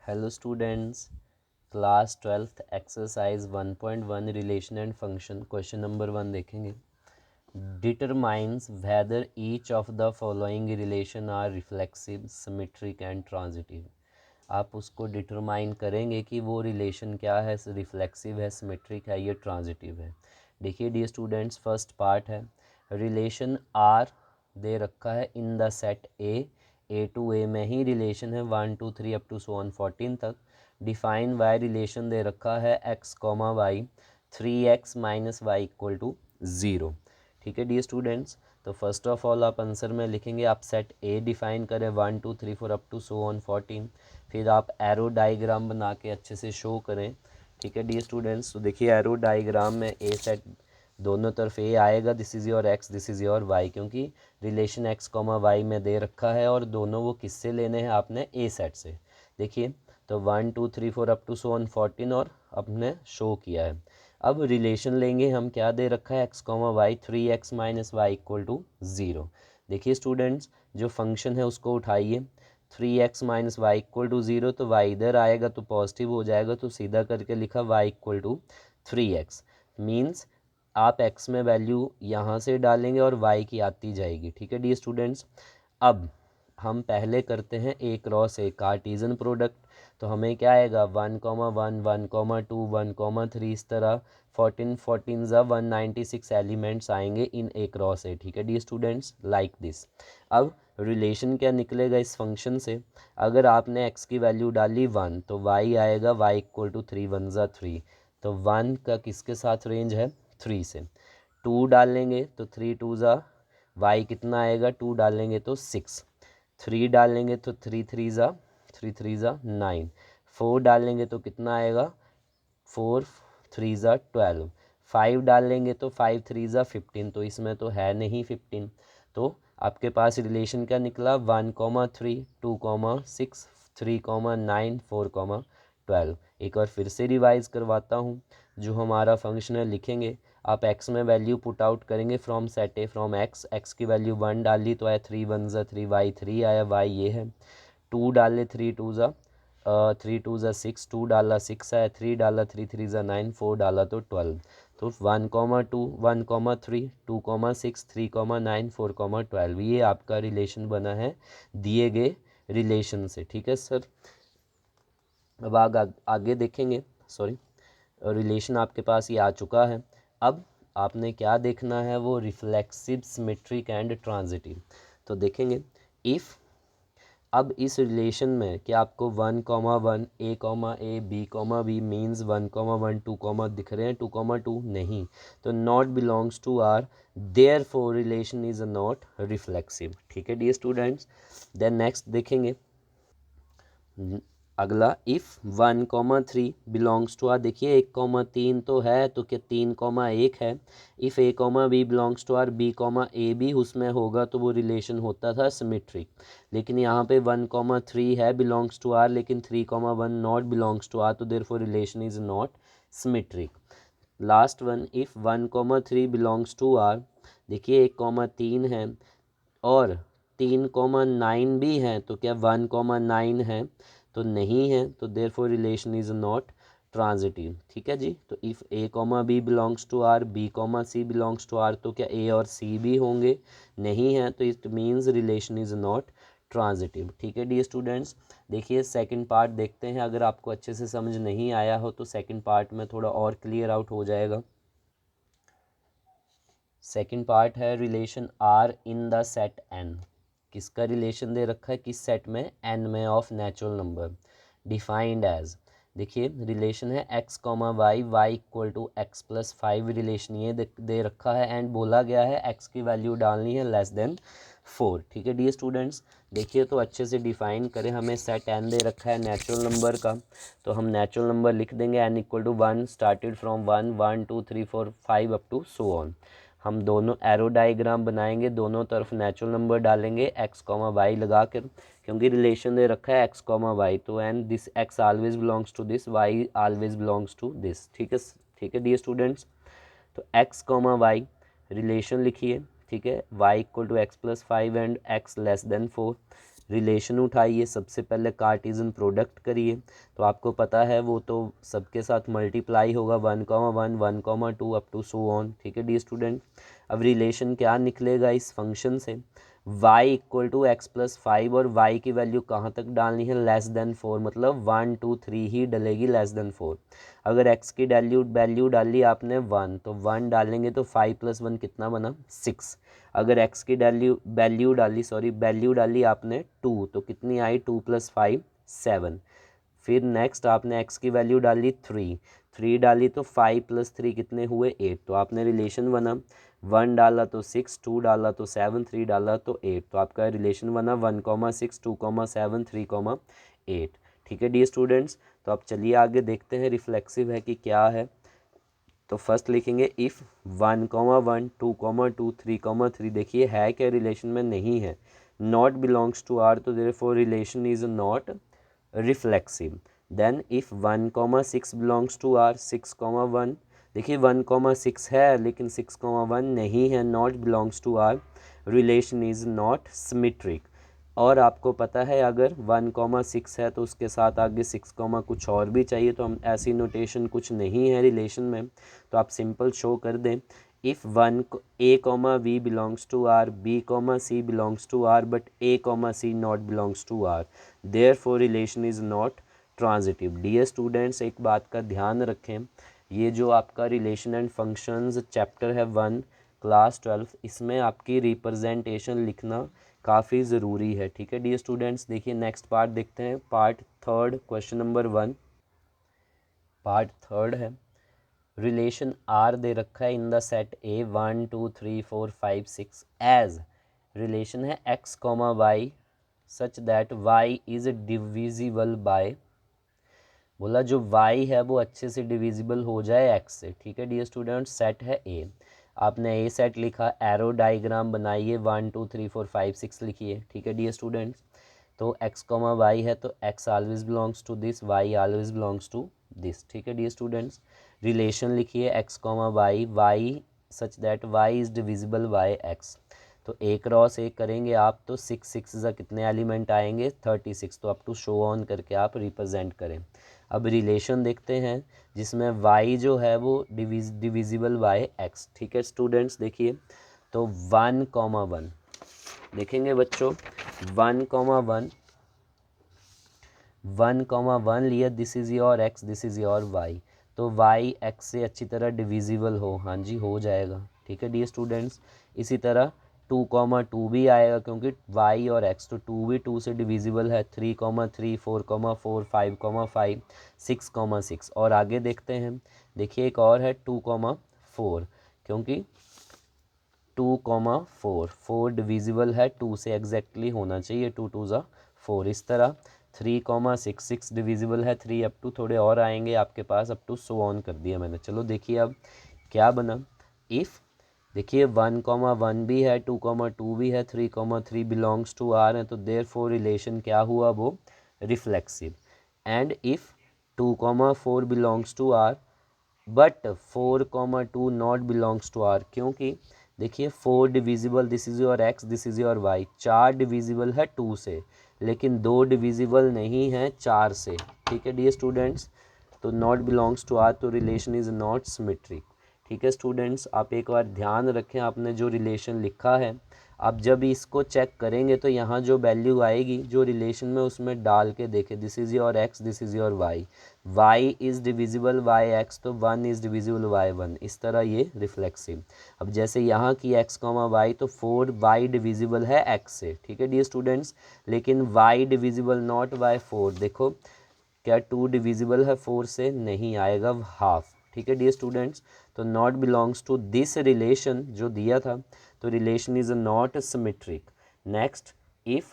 Hello students, class 12th exercise 1.1 relation and function question number 1 देखेंगे। Determines whether each of the following relation are reflexive, symmetric and transitive. आप उसको determine करेंगे कि वो relation क्या है, रिफ्लेक्सिव है, सिमेट्रिक है, ये ट्रांजिटिव है। देखिए डियर स्टूडेंट्स, फर्स्ट पार्ट है रिलेशन आर दे रखा है in the set A to A में ही रिलेशन है 1 2 3 अप टू सो ऑन 14 तक। डिफाइन वाई रिलेशन दे रखा है x comma y 3x minus y equal to 0। ठीक है डियर स्टूडेंट्स, तो फर्स्ट ऑफ ऑल आप आंसर में लिखेंगे, आप सेट ए डिफाइन करें 1 2 3 4 अप टू सो ऑन 14, फिर आप एरो डायग्राम बना के अच्छे से शो करें। ठीक है डियर स्टूडेंट्स, तो देखिए एरो डायग्राम में ए सेट दोनों तरफ ए आएगा, this is your x, this is your y, क्योंकि रिलेशन एक्स कॉमा वाई में दे रखा है और दोनों वो किससे लेने हैं, आपने ए सेट से। देखिए तो 1 2 3 4 अप टू सो ऑन 14 और आपने शो किया है। अब रिलेशन लेंगे हम, क्या दे रखा है x comma y 3x minus y equal to 0। देखिए स्टूडेंट्स, जो फंक्शन है उसको उठाइए, 3x minus y equal to 0, तो y इधर आएगा तो पॉजिटिव हो जाएगा, तो सीधा करके लिखा y equal to 3x। Means आप x में वैल्यू यहाँ से डालेंगे और y की आती जाएगी। ठीक है डियर स्टूडेंट्स, अब हम पहले करते हैं ए क्रॉस ए कार्टीजन प्रोडक्ट। तो हमें क्या आएगा 1 कॉमा 1 1 कॉमा 2 1 कॉमा 3, इस तरह 14 14 ज़ा 196 एलिमेंट्स आएंगे इन ए क्रॉस ए। ठीक है डियर स्टूडेंट्स, लाइक दिस। अब रिलेशन क्या निकलेगा इस फंक्शन से, अगर आपने x की वैल्यू डाली 1 तो y आएगा y इक्वल टू 3 1 ज़ा 3, तो 1 का किसके साथ रेंज है 3 से। 2 डालेंगे तो 3 2 ज़ा y कितना आएगा, 2 डालेंगे तो 6, 3 डालेंगे तो 3 3 ज़ा 9, 4 डालेंगे तो कितना आएगा 4 3 ज़ा 12, 5 डालेंगे तो 5 3 ज़ा 15, तो इसमें तो है नहीं 15, तो आपके पास रिलेशन क्या निकला 1 कॉमा 3 2 कॉमा 6 3 कॉमा 9 4 कॉमा 12। एक बार फिर से रिवाइज करवाता हूँ, जो हमारा फंक्शन है लिखेंगे, आप x में वैल्यू पुट आउट करेंगे from set A from x की वैल्यू 1 डाली तो आया 3 1 ज़ा 3, y 3 आया, y ये है। 2 डाले 3 2 ज़ा 3 2 ज़ा 6, 2 डाला 6 आया, 3 डाला 3 3 ज़ा 9, 4 डाला तो 12। तो 1 comma 2 1 comma 3 2 comma 6 3 comma 9 4 comma 12, ये आपका रिलेशन बना है दिए गए रिलेशन से। ठीक है सर, अब आगे देखेंगे, सॉरी रिलेशन आपके पास ये आ चुका है। अब आपने क्या देखना है, वो रिफ्लेक्सिव, सिमेट्रिक एंड ट्रांजिटिव। तो देखेंगे इफ़, अब इस रिलेशन में क्या आपको 1 comma 1 a b means 1 comma 1 2 comma दिख रहे हैं, 2 कॉमा 2 नहीं, तो not belongs to R, therefore relation is not reflexive. ठीक है डियर स्टूडेंट्स, देन नेक्स्ट देखेंगे अगला, if 1 comma 3 belongs to R, देखिए 1 कॉमा 3 तो है, तो क्या 3 कॉमा 1 है। If A comma B belongs to R, B comma A भी उसमें होगा तो वो रिलेशन होता था सिमेट्रिक। लेकिन यहाँ पे 1 कॉमा 3 है बिलोंग्स टू आर, लेकिन 3 comma 1 not belongs to R, तो therefore relation is not symmetric. Last one, if 1 comma 3 belongs to R, देखिए 1 कॉमा 3 है और 3 कॉमा 9 भी है, तो क्या 1 कॉमा 9 है, तो नहीं है, तो therefore relation is not transitive. ठीक है जी, तो if A comma B belongs to R, B comma c belongs to R, तो क्या ए और सी भी होंगे, नहीं है, तो it means relation is not transitive. ठीक है डियर स्टूडेंट्स, देखिए सेकंड पार्ट देखते हैं, अगर आपको अच्छे से समझ नहीं आया हो तो सेकंड पार्ट में थोड़ा और क्लियर आउट हो जाएगा। सेकंड पार्ट है relation R in the set N. किसका रिलेशन दे रखा है, किस सेट में, एन में, of natural number, defined as, देखिए रिलेशन है x comma y y equal to x plus 5, relation ये दे रखा है एंड बोला गया है एक्स की वैल्यू डालनी है लेस देन 4। ठीक है डियर स्टूडेंट्स, देखिए तो अच्छे से डिफाइन करें, हमें सेट एन दे रखा है नेचुरल नंबर का, तो हम नेचुरल नंबर लिख देंगे N equal to 1 started from 1 1 2 3 4 5 up to so on. हम दोनों एरो डायग्राम बनाएंगे, दोनों तरफ नेचुरल नंबर डालेंगे एक्स कॉमा वाई लगा कर, क्योंकि रिलेशन दे रखा है एक्स कॉमा वाई, तो and this x always belongs to this, y always belongs to this. ठीक है डियर स्टूडेंट्स, तो एक्स कॉमा वाई रिलेशन लिखिए। ठीक है, y equal to x plus 5 and x less than 4। Relation उठाइए, सबसे पहले कार्टेशियन प्रोडक्ट करिए, तो आपको पता है वो तो सबके साथ मल्टीप्लाई होगा 1,1 1,2 अप टू सो ऑन। ठीक है डी स्टूडेंट। अब रिलेशन क्या निकलेगा इस फंक्शन से, y equal to x plus 5 और y की वैल्यू कहाँ तक डालनी है, लेस देन 4, मतलब 1 2 3 ही डलेगी, लेस देन 4। अगर x की वैल्यू डाली आपने 1 तो 1 डालेंगे तो 5 प्लस 1 कितना बना 6। अगर x की वैल्यू डाली आपने 2 तो कितनी आई 2 प्लस 5 7। फिर नेक्स्ट आपने x की वैल्यू डाली 3 डाली तो 5 प्लस 3 कितने हुए 8। तो आपने रिलेशन बना 1 डाला तो 6, 2 डाला तो 7, 3 डाला तो 8। तो आपका रिलेशन बना 1,6 2,7 3,8। ठीक है डी स्टूडेंट्स। तो अब चलिए आगे देखते हैं रिफ्लेक्सिव है कि क्या है। तो फर्स्ट लिखेंगे इफ़ 1,1 2,2 3,3, देखिए है क्या रिलेशन में, नहीं है, नॉट बिलोंग्स टू आर, तो therefore relation is not reflexive. Then if 1,6 belongs to R 6,1, देखिए 1,6 है लेकिन 6,1 नहीं है, not belongs to R, relation is not symmetric. और आपको पता है अगर 1,6 है तो उसके साथ आगे 6, कुछ और भी चाहिए, तो हम ऐसी नोटेशन कुछ नहीं है रिलेशन में, तो आप सिंपल शो कर दें if a, b belongs to r, b, c belongs to r but a, c not belongs to r, therefore relation is not transitive. Dear students, एक बात का ध्यान रखें, ये जो आपका रिलेशन एंड फंक्शंस चैप्टर है 1 क्लास 12, इसमें आपकी रिप्रेजेंटेशन लिखना काफ़ी ज़रूरी है। ठीक है डियर स्टूडेंट्स। देखिए नेक्स्ट पार्ट देखते हैं, part third question number 1। Part third है, रिलेशन आर दे रखा है in the set A 1 2 3 4 5 6 as relation है x, y such that y is divisible by, बोला जो y है वो अच्छे से डिविजिबल हो जाए x से। ठीक है डियर स्टूडेंट, सेट है ए, आपने ए सेट लिखा, एरो डायग्राम बनाइए, 1 2 3 4 5 6 लिखिए। ठीक है डियर स्टूडेंट्स। तो x, y है तो x always belongs to this, y always belongs to this. ठीक है डियर स्टूडेंट्स। रिलेशन लिखिए x, y such that y is divisible by x। तो ए क्रॉस ए करेंगे आप तो 6 ज़ा कितने एलिमेंट आएंगे 36, तो अप टू शो ऑन करके आप रिप्रेजेंट करें। अब रिलेशन देखते हैं जिसमें y जो है वो डिविजिबल बाय x। ठीक है स्टूडेंट्स, देखिए तो 1,1 देखेंगे बच्चों, 1,1 लिया, this is your x, this is your y, तो y x से अच्छी तरह डिविजिबल हो, हाँ जी हो जाएगा। ठीक है डियर स्टूडेंट्स। इसी तरह 2,2 भी आएगा क्योंकि y और x, तो 2 भी 2 से डिविजिबल है, 3,3 4,4 5,5 6,6। और आगे देखते हैं, देखिए एक और है 2,4, क्योंकि 4 डिविजिबल है 2 से, एग्जैक्टली होना चाहिए, 2 2 ज़ा 4। इस तरह 3,6 डिविजिबल है 3 अप टू, थोड़े और आएंगे आपके पास, अप टू सो ऑन कर दिया मैंने। चलो देखिए अब क्या बना, इफ़ देखिए 1,1 भी है, 2,2 भी है, 3,3 बिलोंग्स टू आर है, तो देयरफॉर रिलेशन क्या हुआ वो reflexive. And if 2,4 belongs to R but 4,2 not belongs to R, क्योंकि देखिए 4 divisible, this is your x, this is your y, 4 divisible है 2 से लेकिन 2 डिविजिबल नहीं है 4 से। ठीक है डियर स्टूडेंट्स, तो नॉट बिलोंग्स टू आर, तो रिलेशन इज़ नॉट सिमेट्रिक। ठीक है स्टूडेंट्स, आप एक बार ध्यान रखें, आपने जो रिलेशन लिखा है आप जब इसको चेक करेंगे तो यहाँ जो वैल्यू आएगी जो रिलेशन में उसमें डाल के देखें, this is your x, this is your y is divisible by x, तो 1 इज़ डिविजिबल बाय 1, इस तरह ये रिफ्लेक्सिव। अब जैसे यहाँ की x, y, तो 4y डिविजिबल है x से। ठीक है डियर स्टूडेंट्स, लेकिन y डिविजिबल नॉट बाय 4, देखो क्या 2 डिविजिबल है 4 से, नहीं आएगा हाफ। ठीक है डियर स्टूडेंट्स, तो not belongs to this relation जो दिया था, तो relation is not symmetric. Next if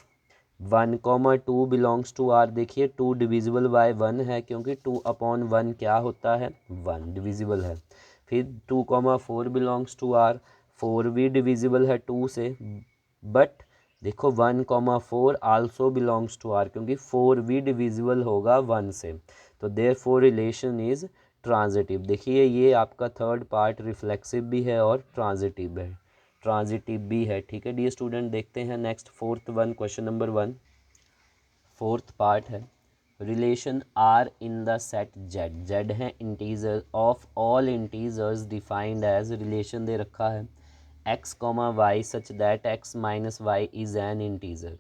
1,2 belongs to R, देखिए 2 डिविजिबल बाय 1 है क्योंकि 2/1 क्या होता है 1 डिविजिबल है। फिर 2,4 बिलोंग्स टू आर, 4 भी डिविजिबल है 2 से, बट देखो 1,4 आल्सो बिलोंग्स टू आर क्योंकि 4 भी डिविजिबल होगा 1 से, तो देयरफॉर रिलेशन इज़ ट्रांजिटिव। देखिए ये आपका थर्ड पार्ट रिफ्लेक्सिव भी है और ट्रांजिटिव भी है। ठीक है डियर स्टूडेंट, देखते हैं next fourth one, question number 1। Fourth part है, relation R in the set Z, Z है integer of all integers defined as, relation दे रखा है x comma Y such that x minus Y is an integer.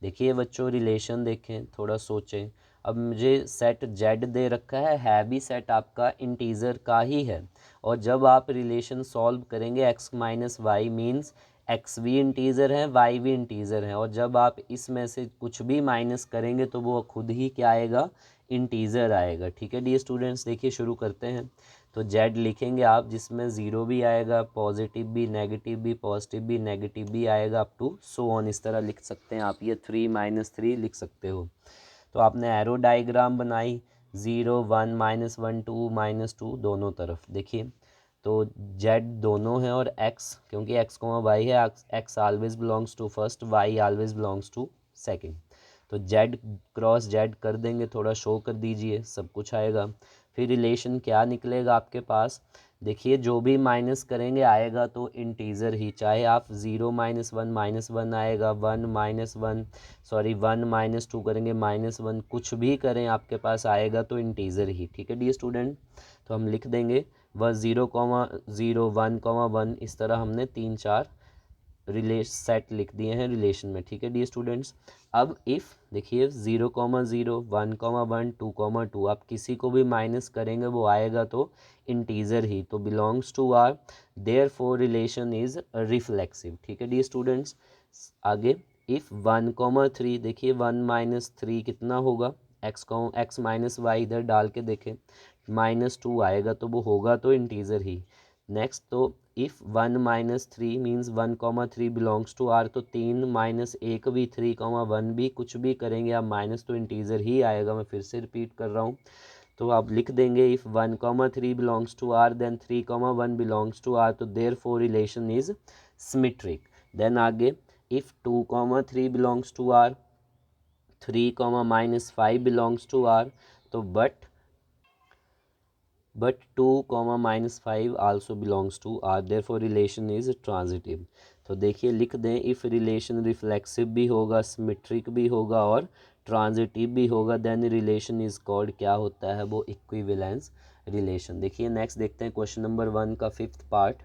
देखिए बच्चों relation देखें, थोड़ा सोचें। अब मुझे सेट z दे रखा है भी सेट आपका इंटीजर का ही है, और जब आप रिलेशन सॉल्व करेंगे x minus y means x भी इंटीजर है y भी इंटीजर है, और जब आप इसमें से कुछ भी माइनस करेंगे तो वो खुद ही क्या आएगा, इंटीजर आएगा। ठीक है डी स्टूडेंट्स, देखिए शुरू करते हैं। तो z लिखेंगे आप, जिसमें ज़ीरो भी आएगा, पॉजिटिव भी, नेगेटिव भी, पॉजिटिव भी, नेगेटिव भी आएगा, अप टू सो ऑन, इस तरह लिख सकते हैं आप। ये 3 माइनस 3 लिख सकते हो। तो आपने एरो डायग्राम बनाई, 0 1 -1 2 -2 दोनों तरफ। देखिए तो z दोनों है और x, क्योंकि x को y है, x always belongs to first, y always belongs to second. तो z क्रॉस z कर देंगे, थोड़ा शो कर दीजिए, सब कुछ आएगा। फिर रिलेशन क्या निकलेगा आपके पास, देखिए जो भी माइनस करेंगे आएगा तो इंटीजर ही, चाहे आप 0 -1 आएगा, 1 -1 सॉरी 1 -2 करेंगे, -1 कुछ भी करें आपके पास आएगा तो इंटीजर ही। ठीक है डी स्टूडेंट, तो हम लिख देंगे 0,0 1,1, इस तरह हमने 3-4 सेट लिख दिए हैं रिलेशन में। ठीक है डी स्टूडेंट्स। अब इफ़ देखिए 0,0 1,1 2,2 आप किसी को भी माइनस करेंगे वो आएगा तो इंटीजर ही, तो belongs to R, therefore relation is reflexive. ठीक है डी स्टूडेंट्स। आगे इफ़ 1,3, देखिए 1 -3 कितना होगा, x माइनस वाई इधर डाल के देखें, -2 आएगा तो वो होगा तो इंटीजर ही। नेक्स्ट तो if 1 -3 means 1,3 belongs to R, तो 3 -1 भी, 3,1 भी, कुछ भी करेंगे आप माइनस तो इंटीजर ही आएगा। मैं फिर से रिपीट कर रहा हूँ, तो आप लिख देंगे if 1,3 belongs to R then 3,1 belongs to R, तो therefore relation is symmetric. Then आगे if 2,3 belongs to R, 3, -5 belongs to R, तो but 2, -5 also belongs to R, therefore relation is transitive। तो देखिए लिख दें इफ़ रिलेशन रिफ्लेक्सिव भी होगा, symmetric भी होगा और ट्रांजिटिव भी होगा, देन रिलेशन इज कॉल्ड, क्या होता है वो, इक्विवेलेंस रिलेशन। देखिए नेक्स्ट देखते हैं क्वेश्चन नंबर 1 का 5th पार्ट।